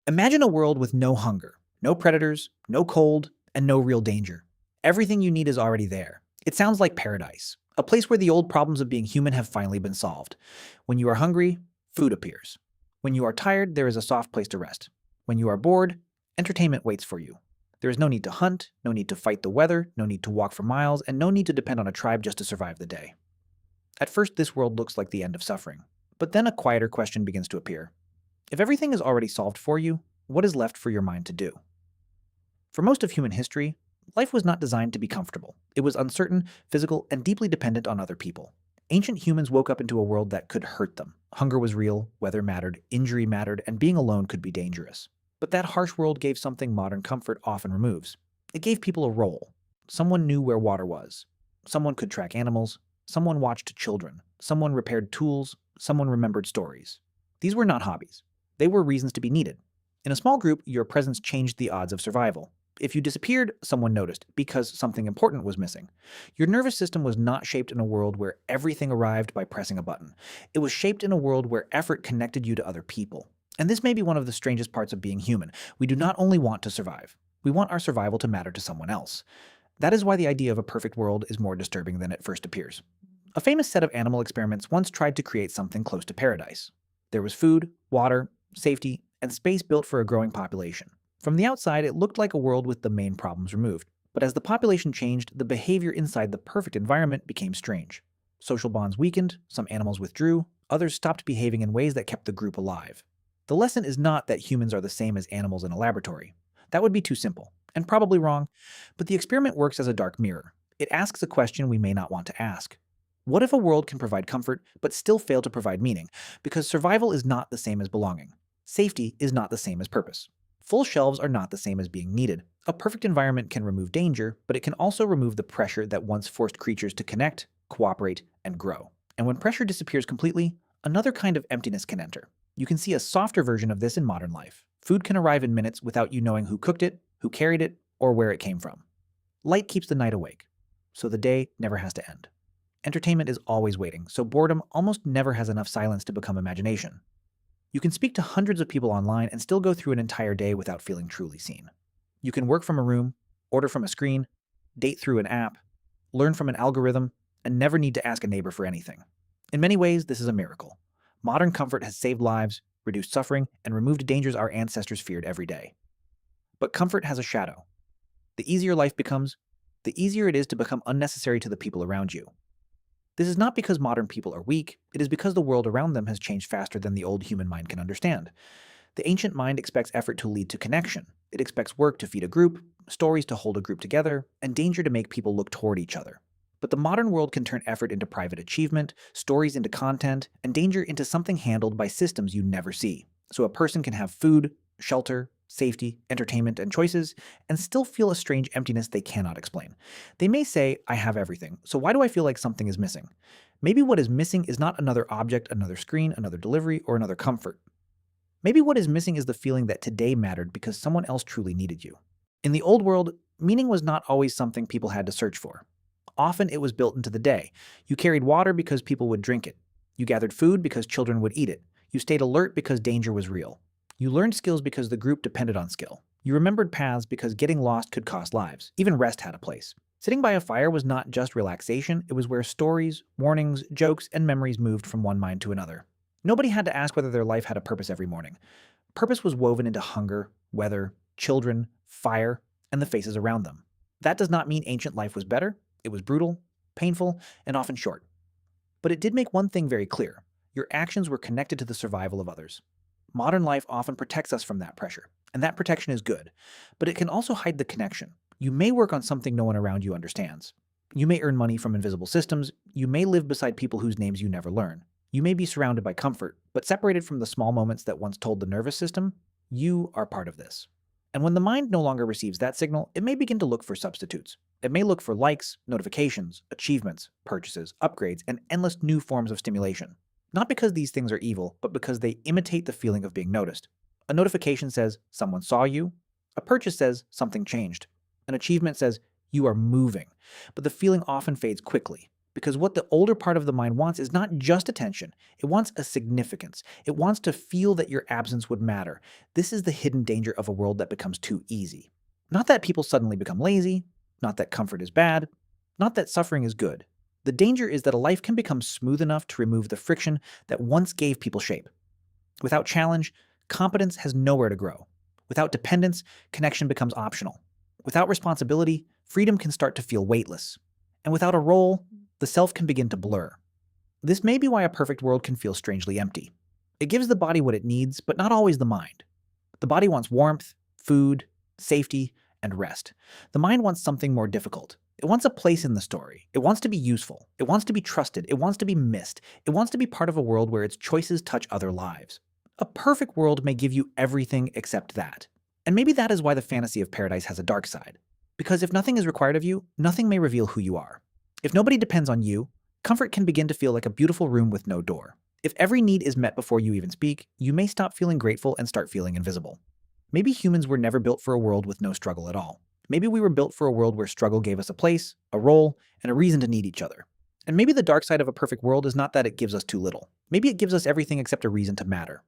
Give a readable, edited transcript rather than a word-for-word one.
Imagine a world with no hunger, no predators, no cold, and no real danger. Everything you need is already there. It sounds like paradise, a place where the old problems of being human have finally been solved. When you are hungry, food appears. When you are tired, there is a soft place to rest. When you are bored, entertainment waits for you. There is no need to hunt, no need to fight the weather, no need to walk for miles, and no need to depend on a tribe just to survive the day. At first, this world looks like the end of suffering. But then a quieter question begins to appear. If everything is already solved for you, what is left for your mind to do? For most of human history, life was not designed to be comfortable. It was uncertain, physical, and deeply dependent on other people. Ancient humans woke up into a world that could hurt them. Hunger was real, weather mattered, injury mattered, and being alone could be dangerous. But that harsh world gave something modern comfort often removes. It gave people a role. Someone knew where water was. Someone could track animals. Someone watched children. Someone repaired tools. Someone remembered stories. These were not hobbies. They were reasons to be needed. In a small group, your presence changed the odds of survival. If you disappeared, someone noticed, because something important was missing. Your nervous system was not shaped in a world where everything arrived by pressing a button. It was shaped in a world where effort connected you to other people. And this may be one of the strangest parts of being human. We do not only want to survive. We want our survival to matter to someone else. That is why the idea of a perfect world is more disturbing than it first appears. A famous set of animal experiments once tried to create something close to paradise. There was food, water, safety, and space built for a growing population. From the outside, it looked like a world with the main problems removed. But as the population changed, the behavior inside the perfect environment became strange. Social bonds weakened, some animals withdrew, others stopped behaving in ways that kept the group alive. The lesson is not that humans are the same as animals in a laboratory. That would be too simple, and probably wrong, but the experiment works as a dark mirror. It asks a question we may not want to ask. What if a world can provide comfort, but still fail to provide meaning? Because survival is not the same as belonging. Safety is not the same as purpose. Full shelves are not the same as being needed. A perfect environment can remove danger, but it can also remove the pressure that once forced creatures to connect, cooperate, and grow. And when pressure disappears completely, another kind of emptiness can enter. You can see a softer version of this in modern life. Food can arrive in minutes without you knowing who cooked it, who carried it, or where it came from. Light keeps the night awake, so the day never has to end. Entertainment is always waiting, so boredom almost never has enough silence to become imagination. You can speak to hundreds of people online and still go through an entire day without feeling truly seen. You can work from a room, order from a screen, date through an app, learn from an algorithm, and never need to ask a neighbor for anything. In many ways, this is a miracle. Modern comfort has saved lives, reduced suffering, and removed dangers our ancestors feared every day. But comfort has a shadow. The easier life becomes, the easier it is to become unnecessary to the people around you. This is not because modern people are weak, it is because the world around them has changed faster than the old human mind can understand. The ancient mind expects effort to lead to connection. It expects work to feed a group, stories to hold a group together, and danger to make people look toward each other. But the modern world can turn effort into private achievement, stories into content, and danger into something handled by systems you never see. So a person can have food, shelter, safety, entertainment, and choices, and still feel a strange emptiness they cannot explain. They may say, I have everything, so why do I feel like something is missing? Maybe what is missing is not another object, another screen, another delivery, or another comfort. Maybe what is missing is the feeling that today mattered because someone else truly needed you. In the old world, meaning was not always something people had to search for. Often it was built into the day. You carried water because people would drink it. You gathered food because children would eat it. You stayed alert because danger was real. You learned skills because the group depended on skill. You remembered paths because getting lost could cost lives. Even rest had a place. Sitting by a fire was not just relaxation, it was where stories, warnings, jokes, and memories moved from one mind to another. Nobody had to ask whether their life had a purpose every morning. Purpose was woven into hunger, weather, children, fire, and the faces around them. That does not mean ancient life was better. It was brutal, painful, and often short. But it did make one thing very clear. Your actions were connected to the survival of others. Modern life often protects us from that pressure, and that protection is good. But it can also hide the connection. You may work on something no one around you understands. You may earn money from invisible systems. You may live beside people whose names you never learn. You may be surrounded by comfort, but separated from the small moments that once told the nervous system, you are part of this. And when the mind no longer receives that signal, it may begin to look for substitutes. It may look for likes, notifications, achievements, purchases, upgrades, and endless new forms of stimulation. Not because these things are evil, but because they imitate the feeling of being noticed. A notification says, someone saw you. A purchase says, something changed. An achievement says, you are moving. But the feeling often fades quickly, Because what the older part of the mind wants is not just attention, it wants a significance. It wants to feel that your absence would matter. This is the hidden danger of a world that becomes too easy. Not that people suddenly become lazy, not that comfort is bad, not that suffering is good. The danger is that a life can become smooth enough to remove the friction that once gave people shape. Without challenge, competence has nowhere to grow. Without dependence, connection becomes optional. Without responsibility, freedom can start to feel weightless. And without a role, the self can begin to blur. This may be why a perfect world can feel strangely empty. It gives the body what it needs, but not always the mind. The body wants warmth, food, safety, and rest. The mind wants something more difficult. It wants a place in the story. It wants to be useful. It wants to be trusted. It wants to be missed. It wants to be part of a world where its choices touch other lives. A perfect world may give you everything except that. And maybe that is why the fantasy of paradise has a dark side. Because if nothing is required of you, nothing may reveal who you are. If nobody depends on you, comfort can begin to feel like a beautiful room with no door. If every need is met before you even speak, you may stop feeling grateful and start feeling invisible. Maybe humans were never built for a world with no struggle at all. Maybe we were built for a world where struggle gave us a place, a role, and a reason to need each other. And maybe the dark side of a perfect world is not that it gives us too little. Maybe it gives us everything except a reason to matter.